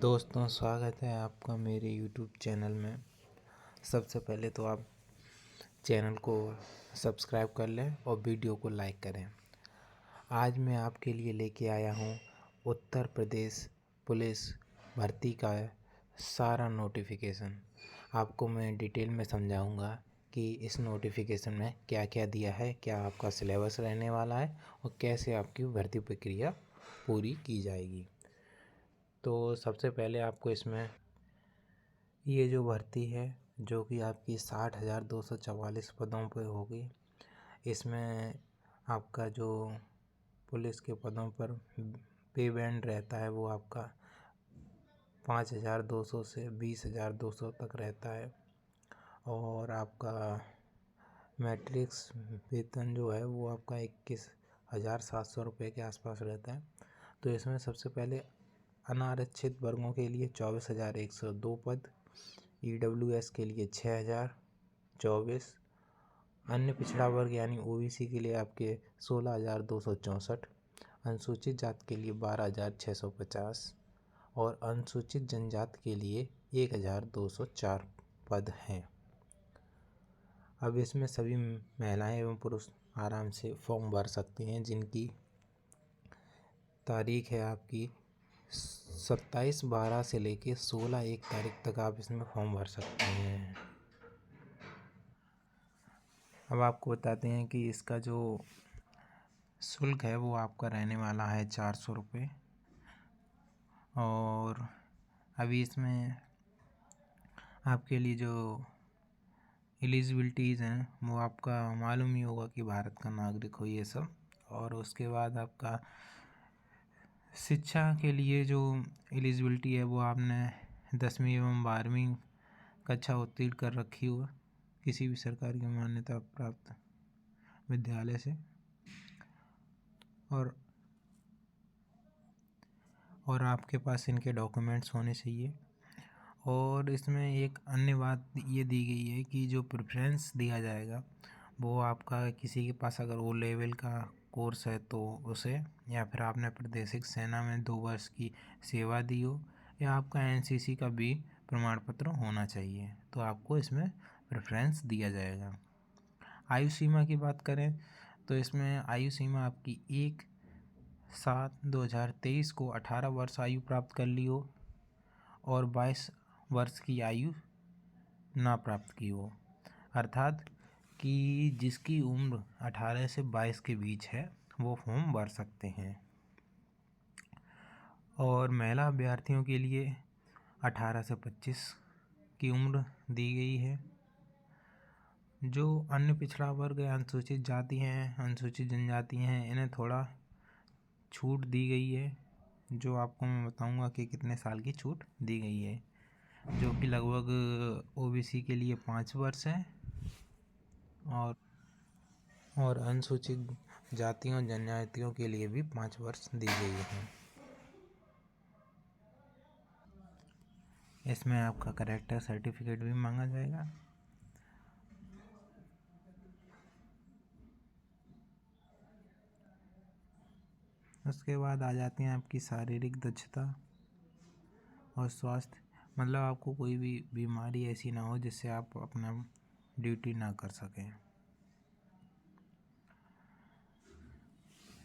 दोस्तों, स्वागत है आपका मेरे YouTube चैनल में। सबसे पहले तो आप चैनल को सब्सक्राइब कर लें और वीडियो को लाइक करें। आज मैं आपके लिए लेके आया हूँ उत्तर प्रदेश पुलिस भर्ती का सारा नोटिफिकेशन। आपको मैं डिटेल में समझाऊंगा कि इस नोटिफिकेशन में क्या क्या दिया है, क्या आपका सिलेबस रहने वाला है और कैसे आपकी भर्ती प्रक्रिया पूरी की जाएगी। तो सबसे पहले आपको इसमें ये जो भर्ती है जो कि आपकी 60,244 पदों पर होगी, इसमें आपका जो पुलिस के पदों पर पे बैंड रहता है वो आपका 5,200 से 20,200 तक रहता है और आपका मैट्रिक्स वेतन जो है वो आपका 21,700 रुपये के आसपास रहता है। तो इसमें सबसे पहले अनारक्षित वर्गों के लिए 24,102 पद, EWS के लिए 6,024, अन्य पिछड़ा वर्ग यानी OBC के लिए आपके 16,264, अनुसूचित जाति के लिए 12,650 और अनुसूचित जनजाति के लिए 1,204 पद हैं। अब इसमें सभी महिलाएं एवं पुरुष आराम से फॉर्म भर सकते हैं, जिनकी तारीख है आपकी 27/12 से लेके 16/1 तारीख तक आप इसमें फॉर्म भर सकते हैं। अब आपको बताते हैं कि इसका जो शुल्क है वो आपका रहने वाला है 400 रुपये। और अभी इसमें आपके लिए जो एलिजिबिलिटीज़ हैं वो आपका मालूम ही होगा कि भारत का नागरिक हो ये सब। और उसके बाद आपका शिक्षा के लिए जो एलिजिबिलिटी है वो आपने 10वीं एवं 12वीं कक्षा उत्तीर्ण कर रखी हो किसी भी सरकारी मान्यता प्राप्त विद्यालय से। और आपके पास इनके डॉक्यूमेंट्स होने चाहिए। और इसमें एक अन्य बात ये दी गई है कि जो प्रेफरेंस दिया जाएगा वो आपका किसी के पास अगर O लेवल का कोर्स है तो उसे, या फिर आपने प्रादेशिक सेना में 2 वर्ष की सेवा दी हो, या आपका NCC का भी प्रमाण पत्र होना चाहिए, तो आपको इसमें प्रेफरेंस दिया जाएगा। आयु सीमा की बात करें तो इसमें आयु सीमा आपकी 1/7/2023 को 18 वर्ष आयु प्राप्त कर ली हो और 22 वर्ष की आयु ना प्राप्त की हो, अर्थात कि जिसकी उम्र 18 से 22 के बीच है वो फॉर्म भर सकते हैं। और महिला अभ्यर्थियों के लिए 18 से 25 की उम्र दी गई है। जो अन्य पिछड़ा वर्ग या अनुसूचित जाति हैं, अनुसूचित जनजाति हैं, इन्हें थोड़ा छूट दी गई है, जो आपको मैं बताऊंगा कि कितने साल की छूट दी गई है, जो कि लगभग OBC के लिए 5 वर्ष है और अनुसूचित जातियों जनजातियों के लिए भी 5 वर्ष दी गई है। इसमें आपका कैरेक्टर सर्टिफिकेट भी मांगा जाएगा। उसके बाद आ जाती हैं आपकी शारीरिक दक्षता और स्वास्थ्य, मतलब आपको कोई भी बीमारी ऐसी ना हो जिससे आप अपना ड्यूटी ना कर सकें।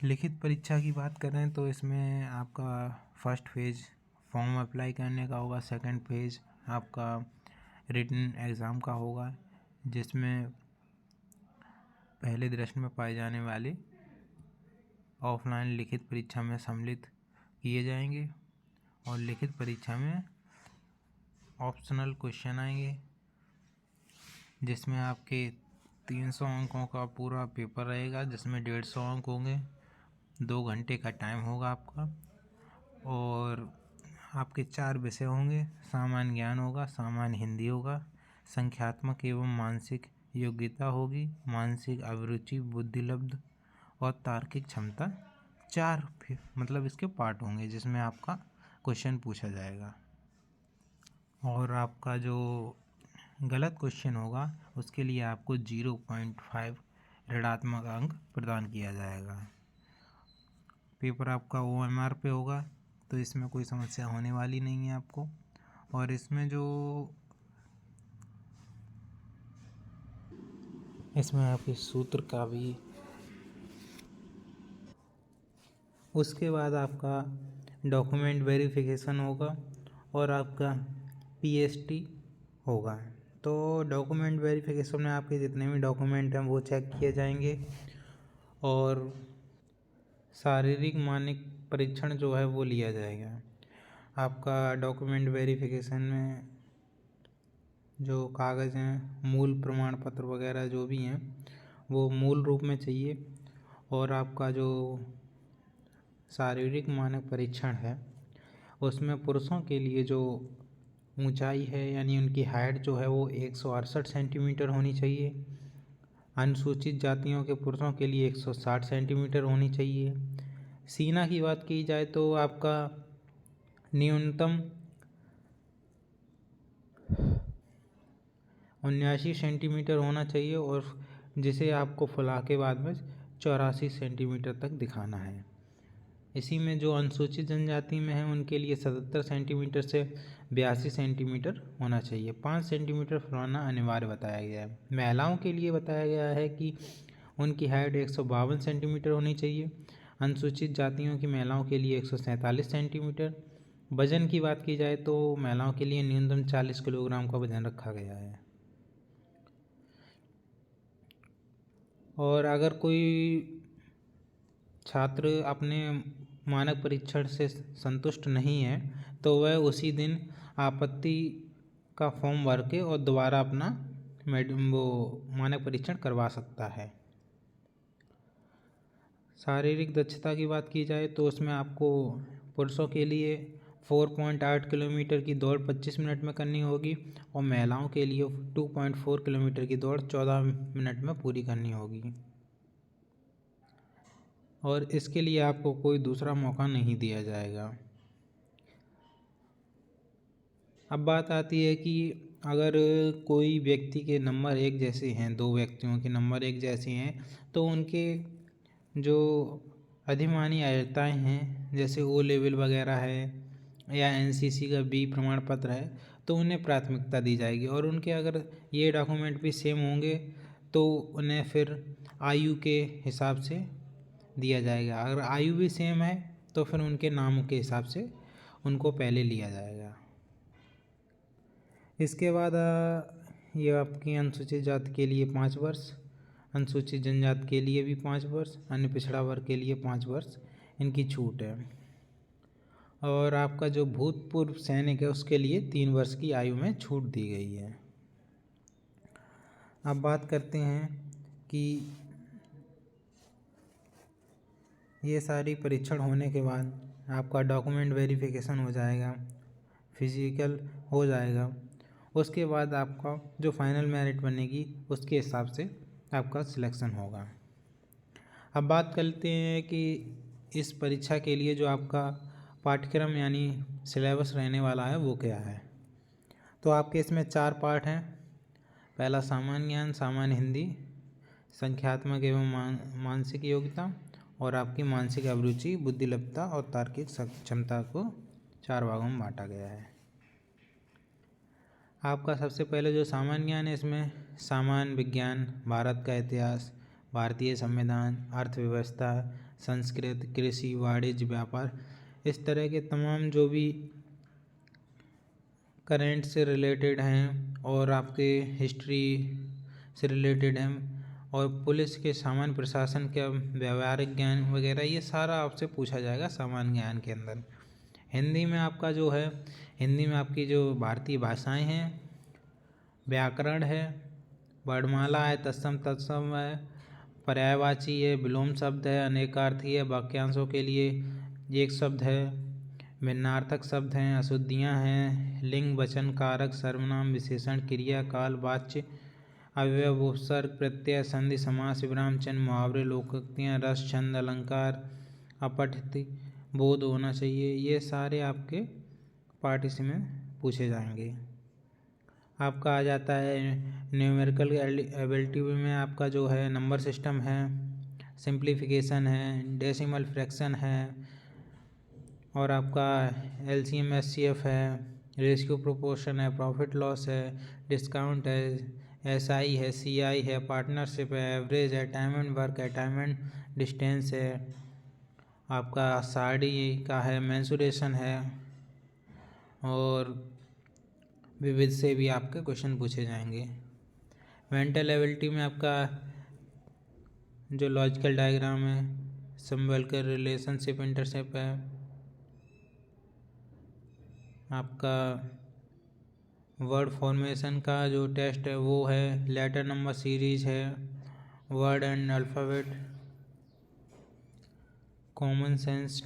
लिखित परीक्षा की बात करें तो इसमें आपका फर्स्ट फेज फॉर्म अप्लाई करने का होगा, सेकंड फेज आपका रिटन एग्ज़ाम का होगा, जिसमें पहले दृष्टि में पाए जाने वाले ऑफलाइन लिखित परीक्षा में सम्मिलित किए जाएंगे और लिखित परीक्षा में ऑप्शनल क्वेश्चन आएंगे, जिसमें आपके 300 अंकों का पूरा पेपर रहेगा, जिसमें 150 अंक होंगे, 2 घंटे का टाइम होगा आपका। और आपके 4 विषय होंगे, सामान्य ज्ञान होगा, सामान्य हिंदी होगा, संख्यात्मक एवं मानसिक योग्यता होगी, मानसिक अभिरुचि, बुद्धिलब्ध और तार्किक क्षमता। 4 मतलब इसके पार्ट होंगे जिसमें आपका क्वेश्चन पूछा जाएगा। और आपका जो गलत क्वेश्चन होगा उसके लिए आपको 0.5 ऋणात्मक अंक प्रदान किया जाएगा। पेपर आपका OMR पे होगा, तो इसमें कोई समस्या होने वाली नहीं है आपको। और इसमें आपके सूत्र का भी, उसके बाद आपका डॉक्यूमेंट वेरिफिकेशन होगा और आपका पीएसटी होगा। तो डॉक्यूमेंट वेरिफिकेशन में आपके जितने भी डॉक्यूमेंट हैं वो चेक किए जाएंगे और शारीरिक मानक परीक्षण जो है वो लिया जाएगा। आपका डॉक्यूमेंट वेरिफिकेशन में जो कागज़ हैं, मूल प्रमाण पत्र वगैरह जो भी हैं वो मूल रूप में चाहिए। और आपका जो शारीरिक मानक परीक्षण है उसमें पुरुषों के लिए जो ऊंचाई है यानी उनकी हाइट जो है वो 168 सेंटीमीटर होनी चाहिए। अनुसूचित जातियों के पुरुषों के लिए 160 सेंटीमीटर होनी चाहिए। सीना की बात की जाए तो आपका न्यूनतम 79 सेंटीमीटर होना चाहिए और जिसे आपको फुला के बाद में 84 सेंटीमीटर तक दिखाना है। इसी में जो अनुसूचित जनजाति में है उनके लिए 77 सेंटीमीटर से 82 सेंटीमीटर होना चाहिए। 5 सेंटीमीटर फुलाना अनिवार्य बताया गया है। महिलाओं के लिए बताया गया है कि उनकी हाइट 152 सेंटीमीटर होनी चाहिए। अनुसूचित जातियों की महिलाओं के लिए 147 सेंटीमीटर। वजन की बात की जाए तो महिलाओं के लिए न्यूनतम 40 किलोग्राम का वजन रखा गया है। और अगर कोई छात्र अपने मानक परीक्षण से संतुष्ट नहीं है तो वह उसी दिन आपत्ति का फॉर्म भर के और दोबारा अपना मानक परीक्षण करवा सकता है। शारीरिक दक्षता की बात की जाए तो उसमें आपको पुरुषों के लिए 4.8 किलोमीटर की दौड़ 25 मिनट में करनी होगी और महिलाओं के लिए 2.4 किलोमीटर की दौड़ 14 मिनट में पूरी करनी होगी। और इसके लिए आपको कोई दूसरा मौका नहीं दिया जाएगा। अब बात आती है कि अगर कोई व्यक्ति के नंबर एक जैसे हैं, दो व्यक्तियों के नंबर एक जैसे हैं तो उनके जो अधिमानी अयोग्यताएँ हैं जैसे ओ लेवल वगैरह है या एनसीसी का बी प्रमाण पत्र है तो उन्हें प्राथमिकता दी जाएगी। और उनके अगर ये डॉक्यूमेंट भी सेम होंगे तो उन्हें फिर आयु के हिसाब से दिया जाएगा। अगर आयु भी सेम है तो फिर उनके नामों के हिसाब से उनको पहले लिया जाएगा। इसके बाद ये आपकी अनुसूचित जाति के लिए 5 वर्ष, अनुसूचित जनजाति के लिए भी 5 वर्ष, अन्य पिछड़ा वर्ग के लिए 5 वर्ष इनकी छूट है। और आपका जो भूतपूर्व सैनिक है उसके लिए 3 वर्ष की आयु में छूट दी गई है। अब बात करते हैं कि ये सारी परीक्षण होने के बाद आपका डॉक्यूमेंट वेरिफिकेशन हो जाएगा, फिजिकल हो जाएगा। उसके बाद आपका जो फाइनल मेरिट बनेगी उसके हिसाब से आपका सिलेक्शन होगा। अब बात करते हैं कि इस परीक्षा के लिए जो आपका पाठ्यक्रम यानी सिलेबस रहने वाला है वो क्या है। तो आपके इसमें 4 पार्ट हैं। पहला सामान्य ज्ञान, सामान्य हिंदी, संख्यात्मक एवं मानसिक योग्यता और आपकी मानसिक अभिरुचि, बुद्धिलब्धता और तार्किक क्षमता को 4 भागों में बांटा गया है। आपका सबसे पहले जो सामान्य ज्ञान है इसमें सामान्य विज्ञान, भारत का इतिहास, भारतीय संविधान, अर्थव्यवस्था, संस्कृत, कृषि, वाणिज्य, व्यापार, इस तरह के तमाम जो भी करंट से रिलेटेड हैं और आपके हिस्ट्री से रिलेटेड हैं और पुलिस के सामान्य प्रशासन का व्यावहारिक ज्ञान वगैरह, ये सारा आपसे पूछा जाएगा सामान्य ज्ञान के अंदर। हिंदी में आपका जो है, हिंदी में आपकी जो भारतीय भाषाएं हैं, व्याकरण है, वर्णमाला है, तत्सम तत्सम है, पर्यायवाची है, विलोम शब्द है, अनेकार्थी है, वाक्यांशों के लिए एक शब्द है, भिन्नार्थक शब्द हैं, अशुद्धियाँ हैं, लिंग, वचन, कारक, सर्वनाम, विशेषण, क्रिया, काल, वाच्य, अव्यय, उपसर्ग, प्रत्यय, संधि, समास, विराम चिन्ह, मुहावरे, लोकोक्तियाँ, रस, छंद, अलंकार, अपठित बोध होना चाहिए। ये सारे आपके पार्ट इसमें पूछे जाएंगे। आपका आ जाता है न्यूमेरिकल एबिलिटी में आपका जो है नंबर सिस्टम है, सिंप्लीफिकेशन है, डेसिमल फ्रैक्शन है और आपका LCM SCF है, रेशियो प्रोपोर्शन है, प्रॉफिट लॉस है, डिस्काउंट है, SI है, CI है, पार्टनरशिप है, एवरेज है, टाइम एंड वर्क है, टाइम एंड डिस्टेंस है, आपका साड़ी का है, मेंसुरेशन है, और विविध से भी आपके क्वेश्चन पूछे जाएंगे। मेंटल एबिलिटी में आपका जो लॉजिकल डायग्राम है, सिंबल के रिलेशनशिप इंटरसेप्ट है, आपका वर्ड फॉर्मेशन का जो टेस्ट है वो है, लेटर नंबर सीरीज है, word and alphabet, common sense,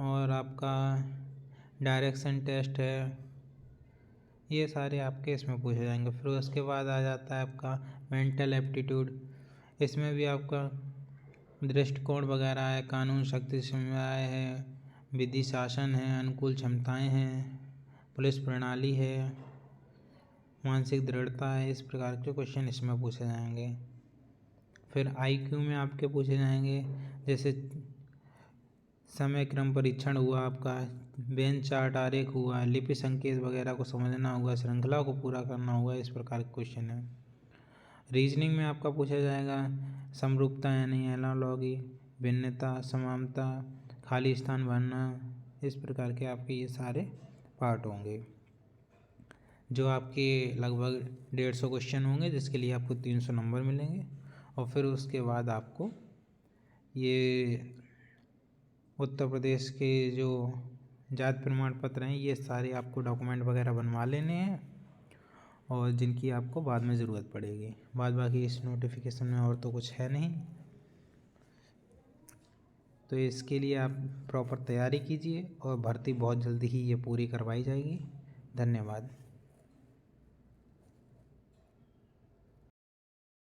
और आपका डायरेक्शन टेस्ट है। ये सारे आपके इसमें पूछे जाएंगे। फिर उसके बाद आ जाता है आपका मेंटल एप्टीट्यूड। इसमें भी आपका दृष्टिकोण वगैरह है, कानून शक्ति समुदाय है, विधि शासन है, अनुकूल क्षमताएं हैं, पुलिस प्रणाली है, मानसिक दृढ़ता है। इस प्रकार के क्वेश्चन इसमें पूछे जाएंगे। फिर IQ में आपके पूछे जाएंगे, जैसे समय क्रम परीक्षण हुआ, आपका बेन चार्ट आरेख हुआ, लिपि संकेत वगैरह को समझना हुआ, श्रृंखला को पूरा करना हुआ। इस प्रकार के क्वेश्चन है। रीजनिंग में आपका पूछा जाएगा समरूपता यानी एनालॉगी, भिन्नता, समानता, खाली स्थान भरना। इस प्रकार के आपके ये सारे पार्ट होंगे, जो आपके लगभग 150 क्वेश्चन होंगे, जिसके लिए आपको 300 नंबर मिलेंगे। और फिर उसके बाद आपको ये उत्तर प्रदेश के जो जाति प्रमाण पत्र हैं, ये सारे आपको डॉक्यूमेंट वगैरह बनवा लेने हैं, और जिनकी आपको बाद में ज़रूरत पड़ेगी। बाद बाकी इस नोटिफिकेशन में और तो कुछ है नहीं, तो इसके लिए आप प्रॉपर तैयारी कीजिए, और भर्ती बहुत जल्दी ही ये पूरी करवाई जाएगी। धन्यवाद।